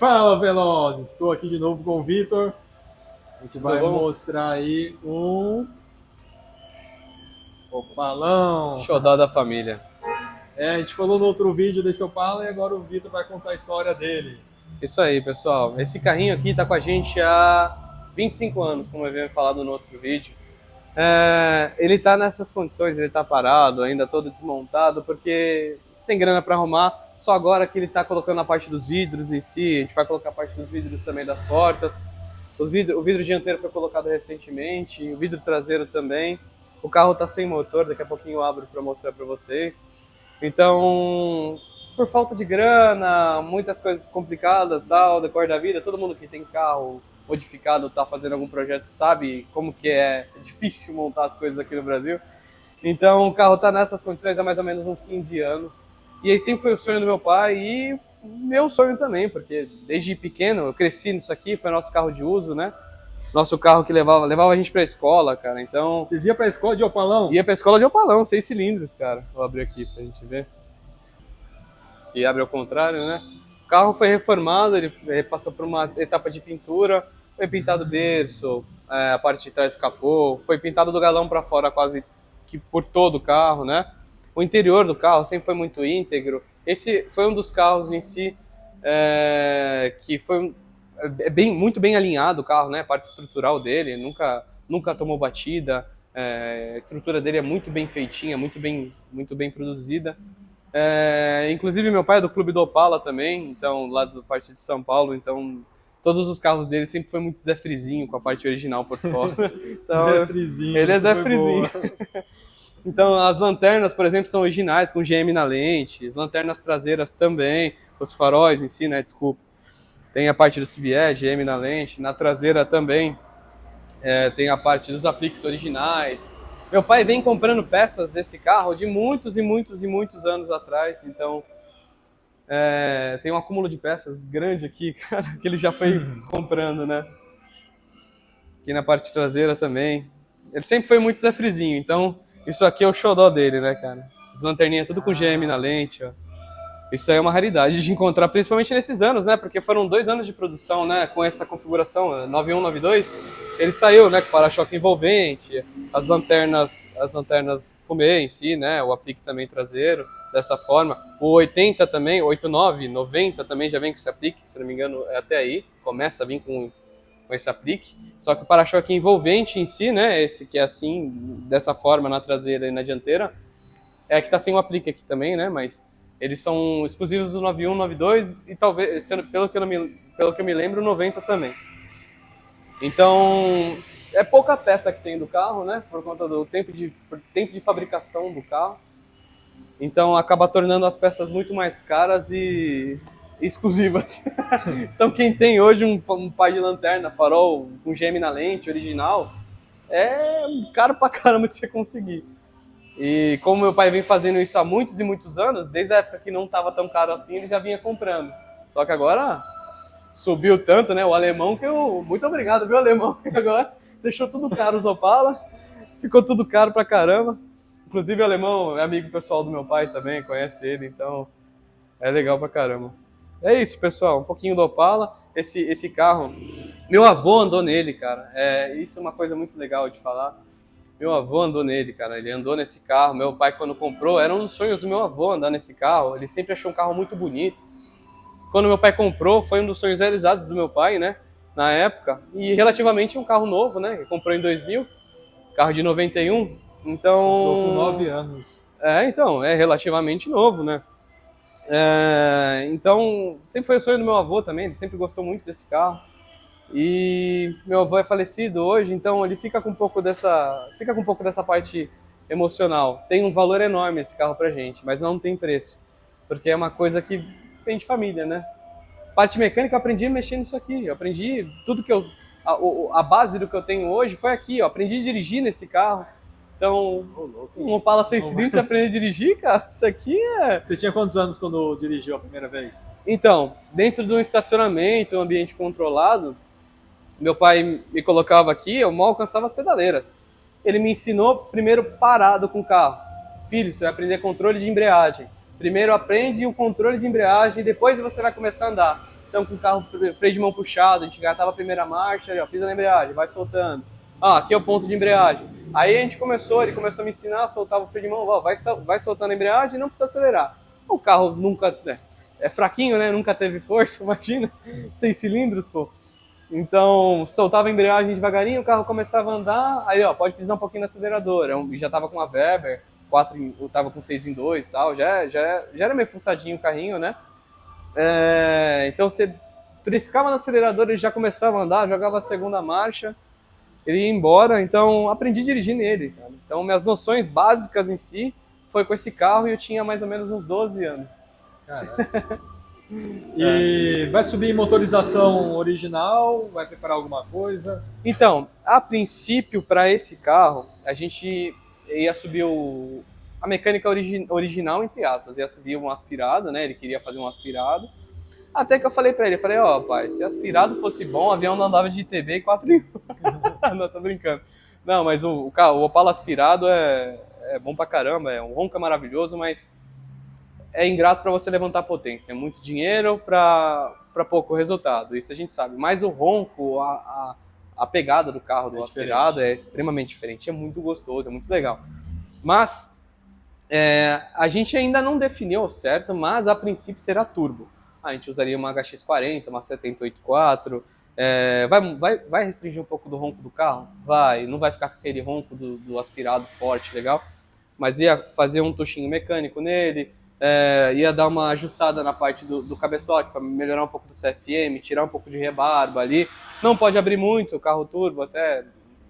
Fala, Velozes! Estou aqui de novo com o Vitor. A gente vai Vamos. mostrar aí um Opalão. Xodó da família. A gente falou no outro vídeo desse Opala e agora o Vitor vai contar a história dele. Isso aí, pessoal. Esse carrinho aqui tá com a gente há 25 anos, como eu havia falado no outro vídeo. Ele tá nessas condições, ele tá parado, ainda todo desmontado, porque sem grana para arrumar, só agora que ele tá colocando a parte dos vidros em si, a gente vai colocar a parte dos vidros também das portas. O vidro dianteiro foi colocado recentemente, o vidro traseiro também. O carro tá sem motor, daqui a pouquinho eu abro para mostrar para vocês. Então, por falta de grana, muitas coisas complicadas, tal, decorrer da vida, todo mundo que tem carro modificado, tá fazendo algum projeto, sabe como que é difícil montar as coisas aqui no Brasil. Então, o carro tá nessas condições há mais ou menos uns 15 anos. E aí sempre foi o sonho do meu pai e meu sonho também, porque desde pequeno eu cresci nisso aqui, foi nosso carro de uso, né? Nosso carro que levava a gente pra escola, cara. Então, Vocês iam pra escola de Opalão? ia pra escola de Opalão, 6 cilindros, cara. Vou abrir aqui pra gente ver. Que abre ao contrário, né? O carro foi reformado, ele passou por uma etapa de pintura, foi pintado berço, a parte de trás do capô, foi pintado do galão para fora quase que por todo o carro, né? O interior do carro sempre foi muito íntegro. Esse foi um dos carros em si que foi muito bem alinhado o carro, né? A parte estrutural dele nunca tomou batida. A estrutura dele é muito bem feitinha, muito bem produzida. Inclusive meu pai é do Clube do Opala também, então lá do parte de São Paulo, então todos os carros dele sempre foi muito Zé Frizinho com a parte original por fora. Então, Zé Frizinho. ele é Zé foi Frizinho. Então as lanternas, por exemplo, são originais com GM na lente, as lanternas traseiras também, os faróis em si, né, desculpa. Tem a parte do CBE, GM na lente, na traseira também tem a parte dos apliques originais. Meu pai vem comprando peças desse carro de muitos e muitos e muitos anos atrás, então tem um acúmulo de peças grande aqui, cara, que ele já foi comprando, né? Aqui na parte traseira também. Ele sempre foi muito Zé Frizinho, então isso aqui é o xodó dele, né, cara? As lanterninhas tudo com GM na lente, ó. Isso aí é uma raridade de encontrar, principalmente nesses anos, né? Porque foram 2 anos de produção, né? Com essa configuração, 91, 92. Ele saiu, né? Com para-choque envolvente, as lanternas fumê em si, né? O aplique também traseiro, dessa forma. O 80 também, 89, 90 também já vem com esse aplique, se não me engano, é até aí. Começa a vir com esse aplique. Só que o para-choque envolvente em si, né? Esse que é assim, dessa forma, na traseira e na dianteira, que tá sem o aplique aqui também, né? Mas eles são exclusivos do 91, 92 e talvez, pelo que eu me lembro, 90 também. Então, é pouca peça que tem do carro, né? Por conta do tempo de fabricação do carro. Então, acaba tornando as peças muito mais caras e exclusivas. Então, quem tem hoje um par de lanterna, farol, com GM na lente, original, é caro pra caramba de você conseguir. E como meu pai vem fazendo isso há muitos e muitos anos, desde a época que não estava tão caro assim, ele já vinha comprando. Só que agora subiu tanto, né? O alemão que eu... Muito obrigado, viu, alemão? Que agora deixou tudo caro os Opala. Ficou tudo caro pra caramba. Inclusive o alemão é amigo pessoal do meu pai também, conhece ele, então é legal pra caramba. É isso, pessoal. Um pouquinho do Opala. Esse carro, meu avô andou nele, cara. Isso é uma coisa muito legal de falar. Meu avô andou nele, cara. Ele andou nesse carro. Meu pai, quando comprou, era um dos sonhos do meu avô andar nesse carro. Ele sempre achou um carro muito bonito. Quando meu pai comprou, foi um dos sonhos realizados do meu pai, né? Na época. E relativamente um carro novo, né? Ele comprou em 2000. Carro de 91. Então... Comprou com 9 anos. Então, é relativamente novo, né? Então, sempre foi o sonho do meu avô também. Ele sempre gostou muito desse carro. E meu avô é falecido hoje, então ele fica com um pouco dessa parte emocional. Tem um valor enorme esse carro pra gente, mas não tem preço, porque é uma coisa que vem de família, né? Parte mecânica eu aprendi a mexer nisso aqui, eu aprendi tudo que a base do que eu tenho hoje foi aqui, eu aprendi a dirigir nesse carro. Então, um Opala 6 cilindros, você aprende a dirigir, cara, isso aqui é... Você tinha quantos anos quando dirigiu a primeira vez? Então, dentro de um estacionamento, um ambiente controlado, meu pai me colocava aqui, eu mal alcançava as pedaleiras. Ele me ensinou primeiro parado com o carro. Filho, você vai aprender controle de embreagem. Primeiro aprende o controle de embreagem, depois você vai começar a andar. Então, com o carro, freio de mão puxado, a gente engatava a primeira marcha, ali, ó, pisa na embreagem, vai soltando. Ah, aqui é o ponto de embreagem. Aí ele começou a me ensinar, soltava o freio de mão, ó, vai soltando a embreagem e não precisa acelerar. O carro nunca... É fraquinho, né? Nunca teve força, imagina. 6 cilindros, pô. Então, soltava a embreagem devagarinho, o carro começava a andar, aí, ó, pode pisar um pouquinho no acelerador. Já tava com uma Weber, eu tava com 6 em 2 e tal, já era meio fuçadinho o carrinho, né? Então, você triscava no acelerador, ele já começava a andar, jogava a segunda marcha, ele ia embora, então aprendi a dirigir nele, cara. Então, minhas noções básicas em si foi com esse carro e eu tinha mais ou menos uns 12 anos. Caraca. E vai subir em motorização original? Vai preparar alguma coisa? Então, a princípio, para esse carro, a gente ia subir a mecânica original, entre aspas, ia subir um aspirado, né? Ele queria fazer um aspirado. Até que eu falei para ele, ó, pai, se aspirado fosse bom, o avião não andava de ITB e 4 em 1. Não, tô brincando. Não, mas o Opala aspirado é bom pra caramba, o ronco é maravilhoso, mas é ingrato para você levantar potência. É muito dinheiro para pouco resultado, isso a gente sabe. Mas o ronco, a pegada do carro do aspirado é extremamente diferente. É muito gostoso, é muito legal. Mas a gente ainda não definiu ao certo, mas a princípio será turbo. A gente usaria uma HX40, uma 784. Vai restringir um pouco do ronco do carro? Vai. Não vai ficar com aquele ronco do aspirado forte, legal. Mas ia fazer um tuchinho mecânico nele. Ia dar uma ajustada na parte do cabeçote para melhorar um pouco do CFM, tirar um pouco de rebarba ali. Não pode abrir muito o carro turbo, até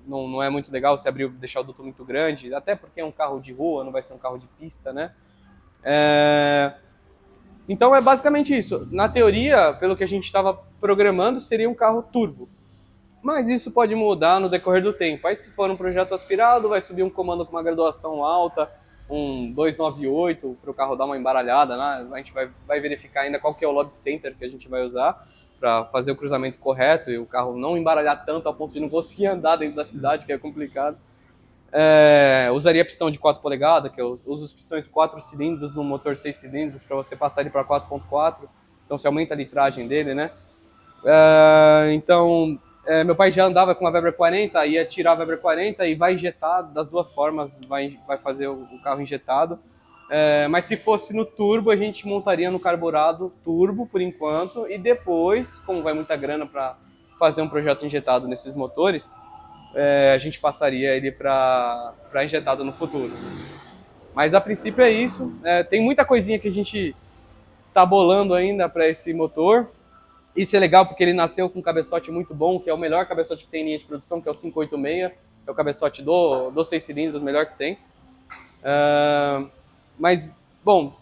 não é muito legal se abrir, deixar o duto muito grande, até porque é um carro de rua, não vai ser um carro de pista, né? Então é basicamente isso. Na teoria, pelo que a gente estava programando, seria um carro turbo. Mas isso pode mudar no decorrer do tempo. Aí se for um projeto aspirado, vai subir um comando com uma graduação alta, um 298 para o carro dar uma embaralhada, né? A gente vai verificar ainda qual que é o load center que a gente vai usar para fazer o cruzamento correto e o carro não embaralhar tanto a ponto de não conseguir andar dentro da cidade, que é complicado. Usaria pistão de 4 polegadas, que eu uso os pistões de 4 cilindros no motor 6 cilindros para você passar ele para 4.4, então você aumenta a litragem dele, né? Então, meu pai já andava com a Weber 40, ia tirar a Weber 40 e vai injetar das duas formas, vai fazer o carro injetado. Mas se fosse no turbo, a gente montaria no carburado turbo por enquanto, e depois, como vai muita grana para fazer um projeto injetado nesses motores, a gente passaria ele para injetado no futuro. Mas a princípio é isso. Tem muita coisinha que a gente tá bolando ainda para esse motor. Isso é legal porque ele nasceu com um cabeçote muito bom, que é o melhor cabeçote que tem em linha de produção, que é o 586. É o cabeçote do 6 cilindros, o melhor que tem. Mas, bom,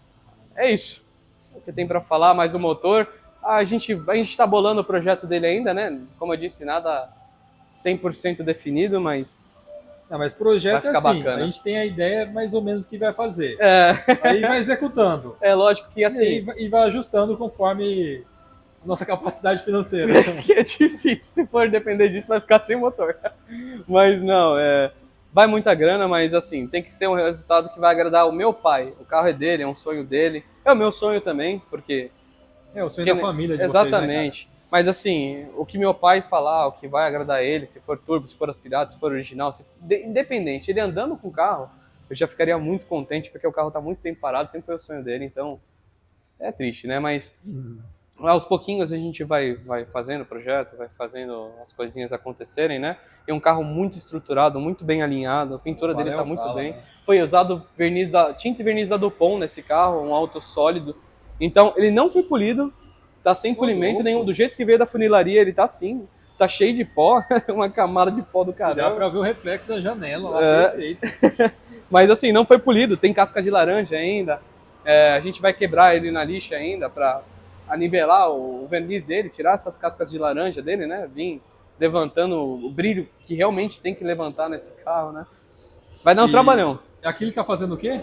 é isso. O que tem para falar mais do motor. A gente tá bolando o projeto dele ainda, né? Como eu disse, nada 100% definido, mas... Não, mas projeto é assim, bacana. A gente tem a ideia mais ou menos o que vai fazer. Aí vai executando. É lógico que assim... E vai ajustando conforme a nossa capacidade financeira. Que é difícil, se for depender disso, vai ficar sem motor. Mas não, vai muita grana, mas assim, tem que ser um resultado que vai agradar o meu pai. O carro é dele, é um sonho dele. É o meu sonho também, porque... É o sonho da família de exatamente. Vocês, né, mas assim, o que meu pai falar, o que vai agradar ele, se for turbo, se for aspirado, se for original, independente, ele andando com o carro, eu já ficaria muito contente, porque o carro tá muito tempo parado, sempre foi o sonho dele, então é triste, né? Mas aos pouquinhos a gente vai fazendo o projeto, vai fazendo as coisinhas acontecerem, né? É um carro muito estruturado, muito bem alinhado, a pintura dele tá muito bem. Né? Foi usado tinta e verniz da Dupont nesse carro, um alto sólido. Então, ele não foi polido, tá sem polimento nenhum. Do jeito que veio da funilaria, ele tá assim, tá cheio de pó, uma camada de pó do caramba. Dá pra ver o reflexo da janela lá, perfeito. Mas assim, não foi polido, tem casca de laranja ainda. A gente vai quebrar ele na lixa ainda pra anivelar o verniz dele, tirar essas cascas de laranja dele, né? Vir levantando o brilho que realmente tem que levantar nesse carro, né? Vai dar um trabalhão. Aqui ele tá fazendo o quê?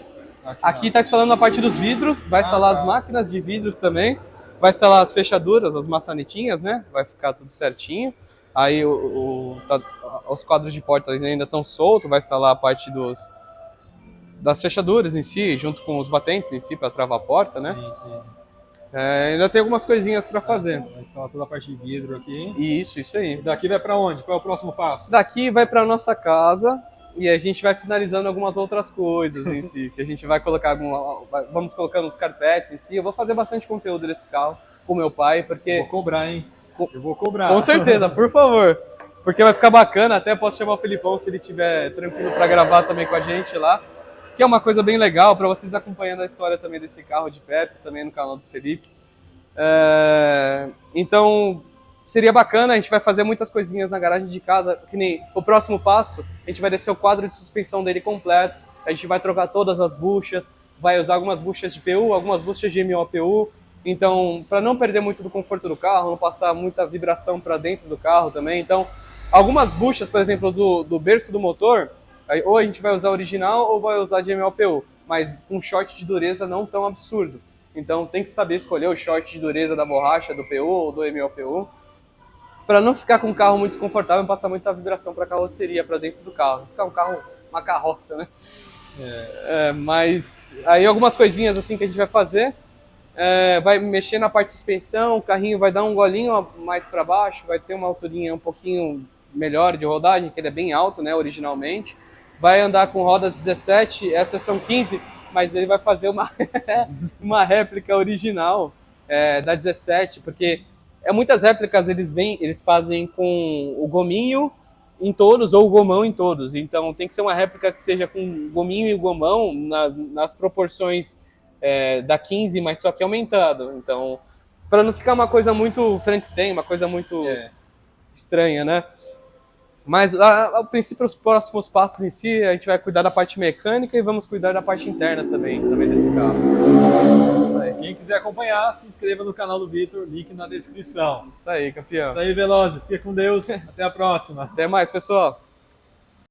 Aqui está instalando a parte dos vidros, vai instalar as máquinas de vidros também, vai instalar as fechaduras, as maçanetinhas, né? Vai ficar tudo certinho. Aí os quadros de porta ainda estão soltos, vai instalar a parte das fechaduras em si, junto com os batentes em si, para travar a porta, né? Sim. Ainda tem algumas coisinhas para fazer. Vai instalar toda a parte de vidro aqui. Isso aí. E daqui vai para onde? Qual é o próximo passo? Daqui vai para nossa casa e a gente vai finalizando algumas outras coisas em si, que a gente vai colocar vamos colocando uns carpetes em si. Eu vou fazer bastante conteúdo desse carro com meu pai, porque Vou cobrar, hein? Eu vou cobrar. com certeza, por favor. Porque vai ficar bacana, até posso chamar o Felipão se ele estiver tranquilo para gravar também com a gente lá. Que é uma coisa bem legal para vocês acompanhando a história também desse carro de perto, também no canal do Felipe. Então, seria bacana, a gente vai fazer muitas coisinhas na garagem de casa, que nem o próximo passo, a gente vai descer o quadro de suspensão dele completo, a gente vai trocar todas as buchas, vai usar algumas buchas de PU, algumas buchas de MOPU, então, para não perder muito do conforto do carro, não passar muita vibração para dentro do carro também, então, algumas buchas, por exemplo, do berço do motor, ou a gente vai usar original ou vai usar de MLPU, mas com short de dureza não tão absurdo. Então tem que saber escolher o short de dureza da borracha, do PU ou do MLPU, para não ficar com o carro muito desconfortável e passar muita vibração para a carroceria, para dentro do carro. Ficar um carro, uma carroça, né? Mas aí algumas coisinhas assim que a gente vai fazer. Vai mexer na parte de suspensão, o carrinho vai dar um golinho mais para baixo, vai ter uma alturinha um pouquinho melhor de rodagem, que ele é bem alto, né, originalmente. Vai andar com rodas 17, essas são 15, mas ele vai fazer uma réplica original da 17, porque muitas réplicas eles fazem com o gominho em todos ou o gomão em todos, então tem que ser uma réplica que seja com gominho e gomão nas proporções da 15, mas só que aumentado, então para não ficar uma coisa muito Frankenstein, uma coisa muito estranha, né? Mas, a princípio, os próximos passos em si, a gente vai cuidar da parte mecânica e vamos cuidar da parte interna também desse carro. Quem quiser acompanhar, se inscreva no canal do Vitor, link na descrição. Isso aí, campeão. Isso aí, Velozes. Fica com Deus. Até a próxima. Até mais, pessoal.